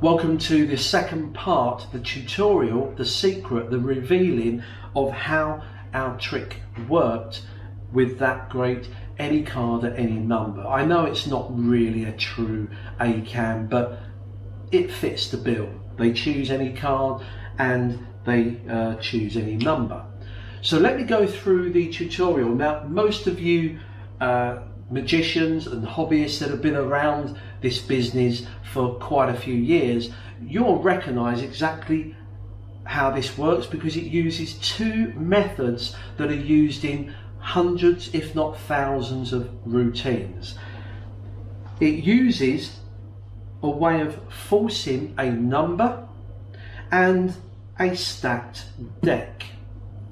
Welcome to the second part, the tutorial, the secret, the revealing of how our trick worked with that great any card at any number. I know it's not really a true ACAM, but it fits the bill. They choose any card and they choose any number. So let me go through the tutorial. Now, most of you magicians and hobbyists that have been around this business for quite a few years, you'll recognize exactly how this works because it uses two methods that are used in hundreds if not thousands of routines. It uses a way of forcing a number and a stacked deck.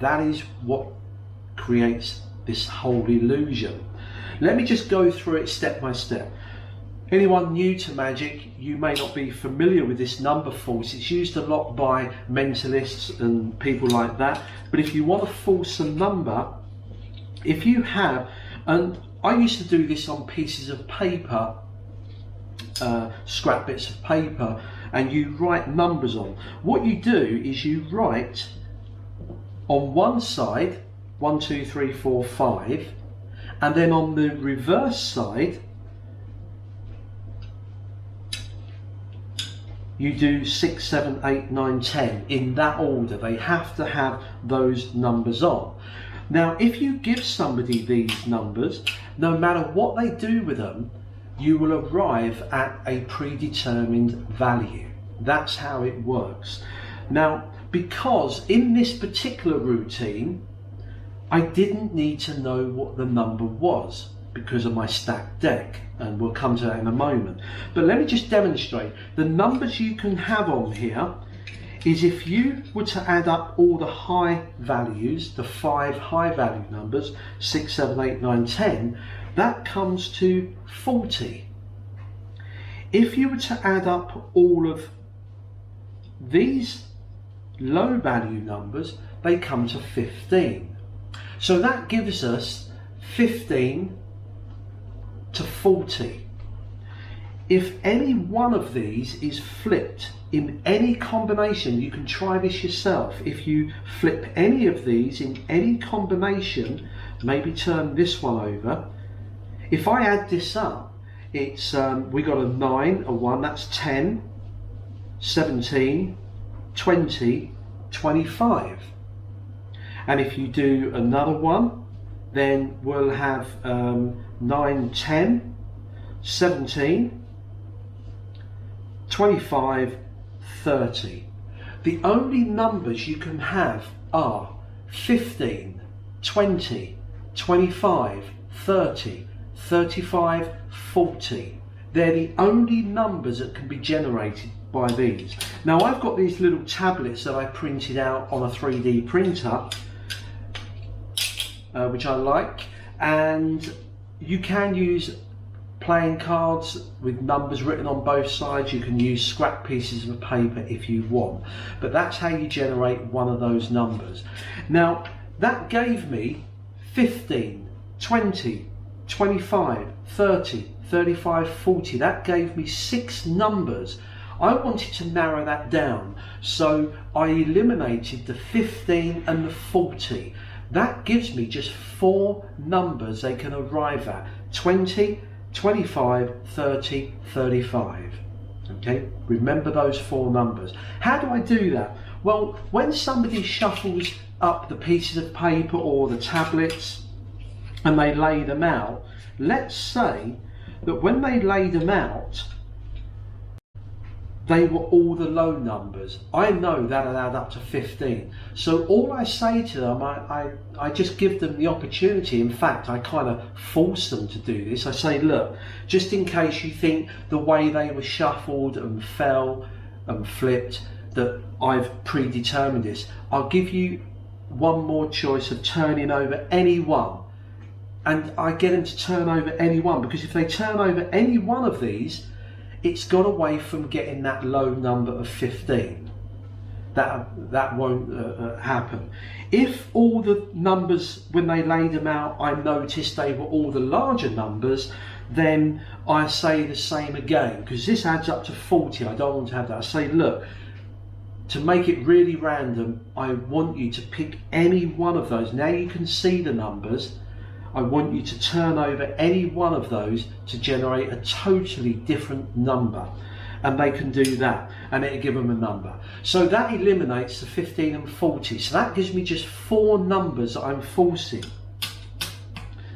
That is what creates this whole illusion. Let me just go through it step by step. Anyone new to magic, you may not be familiar with this number force. It's used a lot by mentalists and people like that. But if you want to force a number, if you have, and I used to do this on pieces of paper, scrap bits of paper, and you write numbers on. What you do is you write on one side 1, 2, 3, 4, 5, and then on the reverse side you do 6, 7, 8, 9, 10 in that order. They have to have those numbers on. Now if you give somebody these numbers, no matter what they do with them, you will arrive at a predetermined value. That's how it works. Now, because in this particular routine I didn't need to know what the number was because of my stacked deck, and we'll come to that in a moment. But let me just demonstrate. The numbers you can have on here is if you were to add up all the high values, the 5 high value numbers, 6, 7, 8, 9, 10, that comes to 40. If you were to add up all of these low value numbers, they come to 15. So that gives us 15 to 40. If any one of these is flipped in any combination, you can try this yourself. If you flip any of these in any combination, maybe turn this one over. If I add this up, it's we got a 9, a 1, that's 10, 17, 20, 25. And if you do another one, then we'll have 9, 10, 17, 25, 30. The only numbers you can have are 15, 20, 25, 30, 35, 40. They're the only numbers that can be generated by these. Now I've got these little tablets that I printed out on a 3D printer, which I like, and you can use playing cards with numbers written on both sides. You can use scrap pieces of paper if you want, but that's how you generate one of those numbers. Now that gave me 15, 20, 25, 30, 35, 40. That gave me 6 numbers. I wanted to narrow that down, so I eliminated the 15 and the 40. That gives me just 4 numbers they can arrive at: 20, 25, 30, 35. Okay, remember those 4 numbers. How do I do that? Well, when somebody shuffles up the pieces of paper or the tablets and they lay them out, let's say that when they lay them out, they were all the low numbers. I know that'll add up to 15. So all I say to them, I just give them the opportunity. In fact, I kind of force them to do this. I say, look, just in case you think the way they were shuffled and fell and flipped that I've predetermined this, I'll give you one more choice of turning over any one. And I get them to turn over any one, because if they turn over any one of these, it's got away from getting that low number of 15. that won't happen. If all the numbers, when they laid them out, I noticed they were all the larger numbers, then I say the same again, because this adds up to 40. I don't want to have that. I say, look, to make it really random, I want you to pick any one of those. Now you can see the numbers. I want you to turn over any one of those to generate a totally different number. And they can do that, and it'll give them a number. So that eliminates the 15 and 40. So that gives me just 4 numbers that I'm forcing.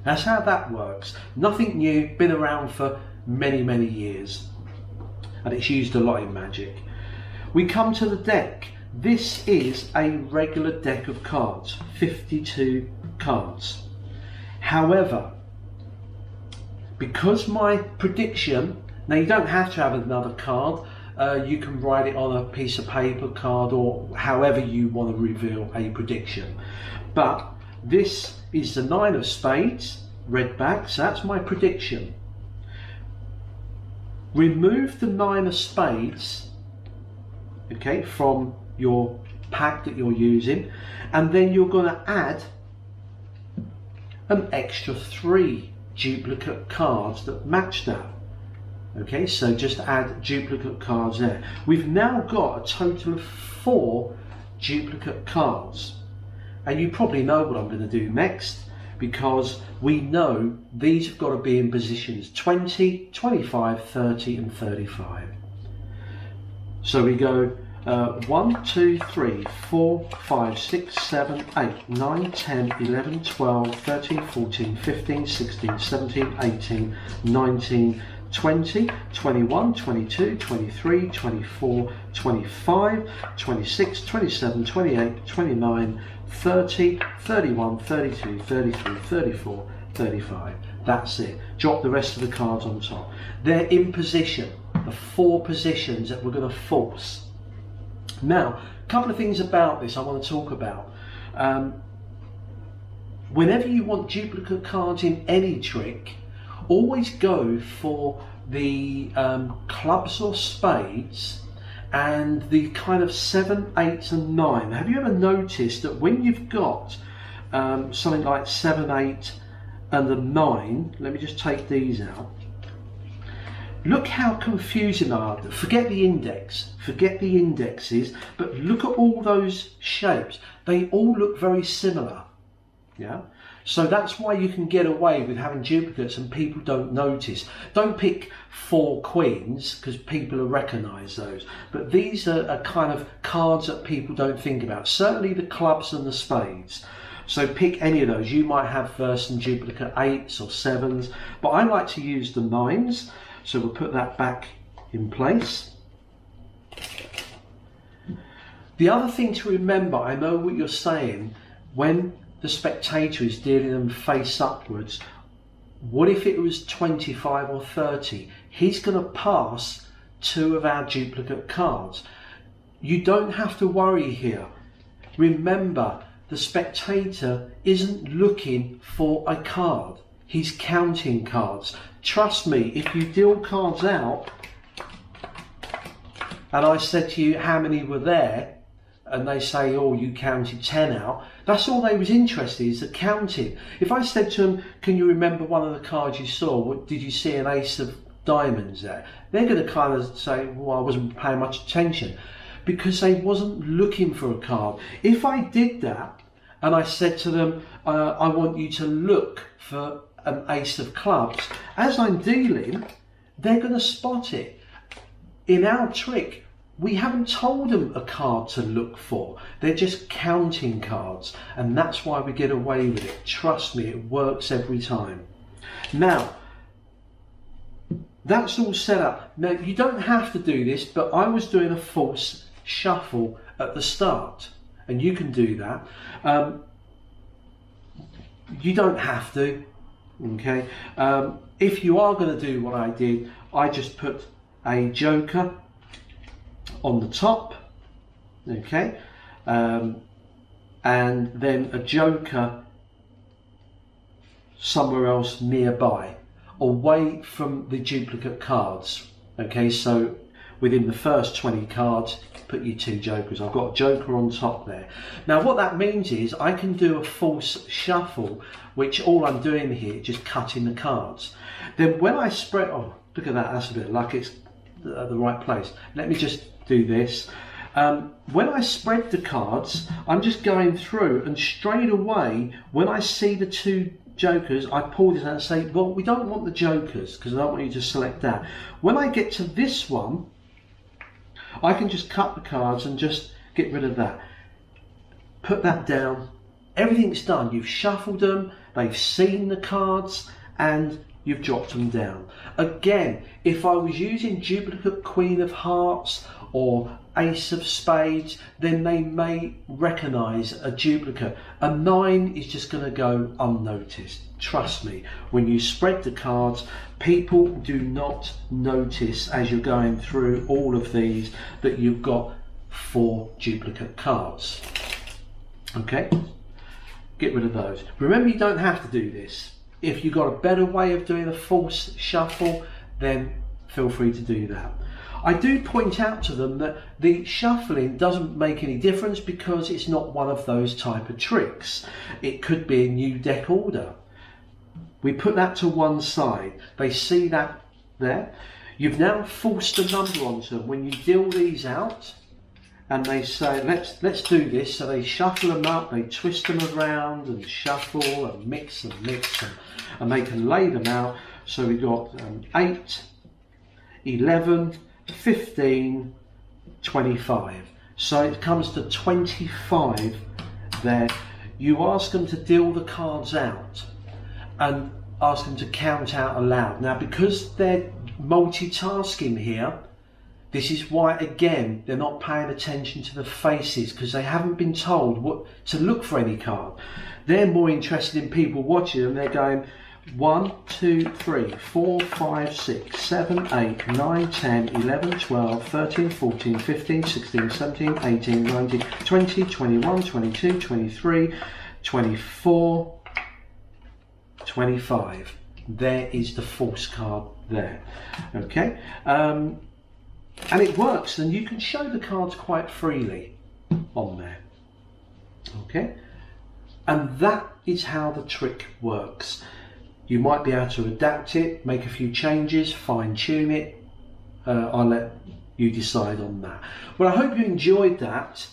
That's how that works. Nothing new, been around for many, many years. And it's used a lot in Magic. We come to the deck. This is a regular deck of cards, 52 cards. However, because my prediction, now you don't have to have another card, you can write it on a piece of paper, card, or however you want to reveal a prediction. But this is the 9 of spades, red back, so that's my prediction. Remove the 9 of spades, okay, from your pack that you're using, and then you're going to add an extra 3 duplicate cards that match that. Okay, so just add duplicate cards there. We've now got a total of 4 duplicate cards, and you probably know what I'm going to do next, because we know these have got to be in positions 20, 25, 30 and 35. So we go 1, 2, 3, 4, 5, 6, 7, 8, 9, 10, 11, 12, 13, 14, 15, 16, 17, 18, 19, 20, 21, 22, 23, 24, 25, 26, 27, 28, 29, 30, 31, 32, 33, 34, 35. That's it. Drop the rest of the cards on top. They're in position, the 4 positions that we're going to force. Now, a couple of things about this I want to talk about. Whenever you want duplicate cards in any trick, always go for the clubs or spades and the kind of 7, 8 and 9. Have you ever noticed that when you've got something like 7, 8 and a 9, let me just take these out. Look how confusing they are. Forget the index, forget the indexes, but look at all those shapes. They all look very similar. Yeah. So that's why you can get away with having duplicates and people don't notice. Don't pick 4 queens because people will recognise those. But these are kind of cards that people don't think about. Certainly the clubs and the spades. So pick any of those. You might have some duplicate 8s or 7s, but I like to use the 9s. So we'll put that back in place. The other thing to remember, I know what you're saying, when the spectator is dealing them face upwards, what if it was 25 or 30? He's going to pass 2 of our duplicate cards. You don't have to worry here. Remember, the spectator isn't looking for a card. He's counting cards. Trust me, if you deal cards out, and I said to you how many were there, and they say, oh, you counted 10 out, that's all they was interested in, is the counting. If I said to them, can you remember one of the cards you saw? What, did you see an ace of diamonds there? They're going to kind of say, well, I wasn't paying much attention, because they wasn't looking for a card. If I did that, and I said to them, I want you to look for an ace of clubs, as I'm dealing, they're going to spot it. In our trick, we haven't told them a card to look for. They're just counting cards, and that's why we get away with it. Trust me, it works every time. Now, that's all set up. Now, you don't have to do this, but I was doing a false shuffle at the start, and you can do that. You don't have to, okay? If you are going to do what I did, I just put a joker on the top, okay, and then a joker somewhere else nearby, away from the duplicate cards. Okay, so within the first 20 cards, put your 2 jokers. I've got a joker on top there. Now what that means is I can do a false shuffle, which all I'm doing here is just cutting the cards. Then when I spread, oh look at that, that's a bit of luck, it's at the right place. Let me just do this. When I spread the cards, I'm just going through, and straight away when I see the 2 jokers, I pull this out and say, well, we don't want the jokers because I don't want you to select that. When I get to this one, I can just cut the cards and just get rid of that. Put that down. Everything's done. You've shuffled them, they've seen the cards, and you've dropped them down. Again, if I was using duplicate Queen of Hearts or Ace of Spades, then they may recognise a duplicate. A 9 is just going to go unnoticed. Trust me, when you spread the cards, people do not notice as you're going through all of these that you've got 4 duplicate cards. Okay, get rid of those. Remember, you don't have to do this. If you've got a better way of doing a false shuffle, then feel free to do that. I do point out to them that the shuffling doesn't make any difference because it's not one of those type of tricks. It could be a new deck order. We put that to one side. They see that there. You've now forced a number onto them. When you deal these out and they say, let's do this, so they shuffle them up, they twist them around and shuffle and mix and and they can lay them out. So we've got 8, 11, 15, 25. So it comes to 25 there. You ask them to deal the cards out and ask them to count out aloud. Now, because they're multitasking here, this is why, again, they're not paying attention to the faces because they haven't been told what to look for any card. They're more interested in people watching them. They're going 1, 2, 3, 4, 5, 6, 7, 8, 9, 10, 11, 12, 13, 14, 15, 16, 17, 18, 19, 20, 21, 22, 23, 24, 25. There is the false card there. Okay, and it works, and you can show the cards quite freely on there. Okay, and that is how the trick works. You might be able to adapt it, make a few changes, fine tune it. I'll let you decide on that. Well, I hope you enjoyed that.